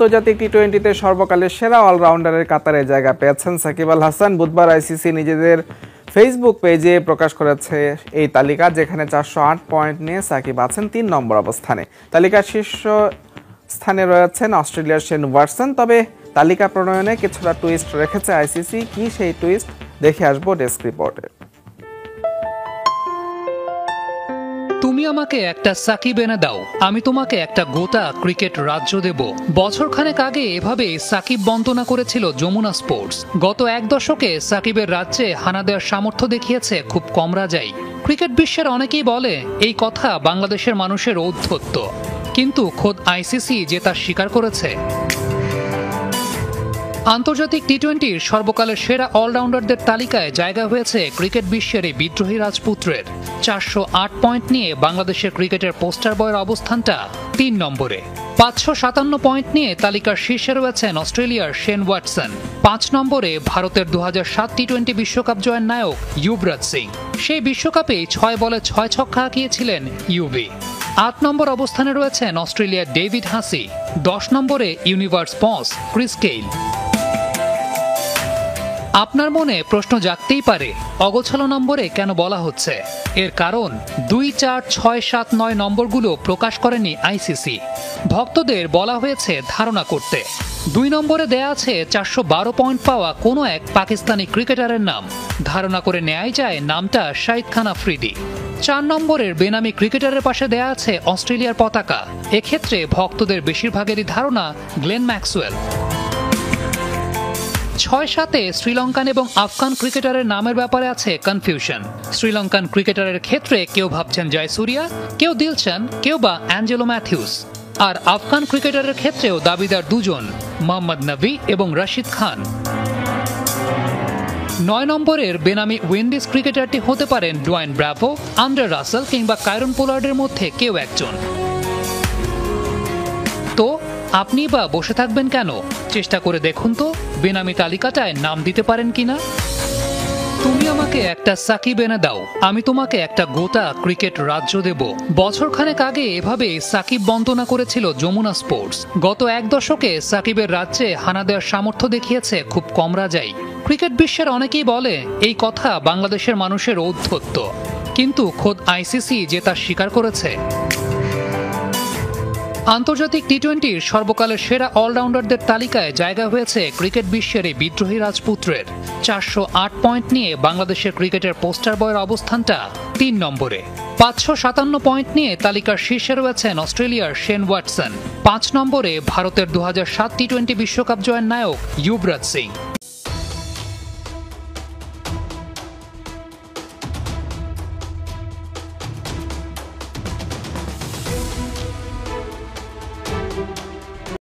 আন্তর্জাতিক টি-20তে সর্বকালের সেরা অলরাউন্ডারের কাতারে জায়গা পেয়েছেন সাকিব আল হাসান। বুধবার আইসিসি নিজেদের ফেসবুক পেজে প্রকাশ করেছে এই তালিকা, যেখানে 408 পয়েন্ট নিয়ে সাকিব আছেন 3 নম্বর অবস্থানে। তালিকার শীর্ষ স্থানে রয়েছেন অস্ট্রেলিয়ার শেন ওয়াটসন। তবে তালিকা প্রণয়নে কিছুটা টুইস্ট রেখেছে আইসিসি। কি সেই টুইস্ট, দেখে আসবো ডেস্ক রিপোর্টে। তুমি আমাকে একটা সাকিব এনে দাও, আমি তোমাকে একটা গোটা ক্রিকেট রাজ্য দেব। বছরখানেক আগে এভাবে সাকিব বন্দনা করেছিল যমুনা স্পোর্টস। গত এক দশকে সাকিবের রাজ্যে হানা দেওয়ার সামর্থ্য দেখিয়েছে খুব কম রাজাই। ক্রিকেট বিশ্বের অনেকেই বলে এই কথা বাংলাদেশের মানুষের ঔদ্ধত্য, কিন্তু খোদ আইসিসি যে তা স্বীকার করেছে। আন্তর্জাতিক টি-20র সর্বকালের সেরা অলরাউন্ডারদের তালিকায় জায়গা হয়েছে ক্রিকেট বিশ্বের এই বিদ্রোহী রাজপুত্রের। 408 পয়েন্ট নিয়ে বাংলাদেশের ক্রিকেটের পোস্টার বয়ের অবস্থানটা 3 নম্বরে। 557 পয়েন্ট নিয়ে তালিকার শীর্ষে রয়েছেন অস্ট্রেলিয়ার শেন ওয়াটসন। 5 নম্বরে ভারতের 2007 টি-20 বিশ্বকাপ জয়ের নায়ক যুবরাজ সিং। সেই বিশ্বকাপেই 6 বলে 6 ছক্কা হাঁকিয়েছিলেন ইউবি। 8 নম্বর অবস্থানে রয়েছেন অস্ট্রেলিয়ার ডেভিড হাসি। 10 নম্বরে ইউনিভার্স বস ক্রিস গেইল। আপনার মনে প্রশ্ন জাগতেই পারে, অগোছালো নম্বরে কেন বলা হচ্ছে? এর কারণ 2, 4, 6, 7, 9 নম্বরগুলো প্রকাশ করেনি আইসিসি। ভক্তদের বলা হয়েছে ধারণা করতে। 2 নম্বরে দেয়া আছে 412 পয়েন্ট পাওয়া কোনো এক পাকিস্তানি ক্রিকেটারের নাম। ধারণা করে নেয়াই যায় নামটা শাহিদ খান আফ্রিদি। 4 নম্বরের বেনামি ক্রিকেটারের পাশে দেয়া আছে অস্ট্রেলিয়ার পতাকা। এক্ষেত্রে ভক্তদের বেশিরভাগেরই ধারণা গ্লেন ম্যাক্সওয়েল। 6-7-এ শ্রীলঙ্কান এবং আফগান ক্রিকেটারের নামের ব্যাপারে আছে কনফিউশন। শ্রীলঙ্কান ক্রিকেটারের ক্ষেত্রে কেউ ভাবছেন জয়সূরিয়া, কেউ দিলশান, কেউ বা অ্যাঞ্জেলো ম্যাথিউস। আর আফগান ক্রিকেটারের ক্ষেত্রেও দাবিদার দুজন, মোহাম্মদ নবী এবং রশিদ খান। 9 নম্বরের বেনামি উইন্ডিজ ক্রিকেটারটি হতে পারেন ডোয়াইন ব্রাভো, আন্ডার রাসেল কিংবা কায়রন পোলার্ডের মধ্যে কেউ একজন। তো আপনি বা বসে থাকবেন কেন? চেষ্টা করে দেখুন তো বেনামি তালিকাটায় নাম দিতে পারেন কিনা। তুমি আমাকে একটা সাকিব এনে দাও, আমি তোমাকে একটা গোটা ক্রিকেট রাজ্য দেব। বছরখানেক আগে এভাবে সাকিব বন্দনা করেছিল যমুনা স্পোর্টস। গত এক দশকে সাকিবের রাজ্যে হানা দেওয়ার সামর্থ্য দেখিয়েছে খুব কম রাজাই। ক্রিকেট বিশ্বের অনেকেই বলে এই কথা বাংলাদেশের মানুষের ঔদ্ধত্য, কিন্তু খোদ আইসিসি যে তা স্বীকার করেছে। আন্তর্জাতিক টি-20র সর্বকালের সেরা অলরাউন্ডারদের তালিকায় জায়গা হয়েছে ক্রিকেট বিশ্বের এই বিদ্রোহী রাজপুত্রের। 408 পয়েন্ট নিয়ে বাংলাদেশের ক্রিকেটের পোস্টার বয়ের অবস্থানটা 3 নম্বরে। 557 পয়েন্ট নিয়ে তালিকার শীর্ষে রয়েছেন অস্ট্রেলিয়ার শেন ওয়াটসন। 5 নম্বরে ভারতের 2007 টি-20 বিশ্বকাপ জয়ের নায়ক যুবরাজ সিং।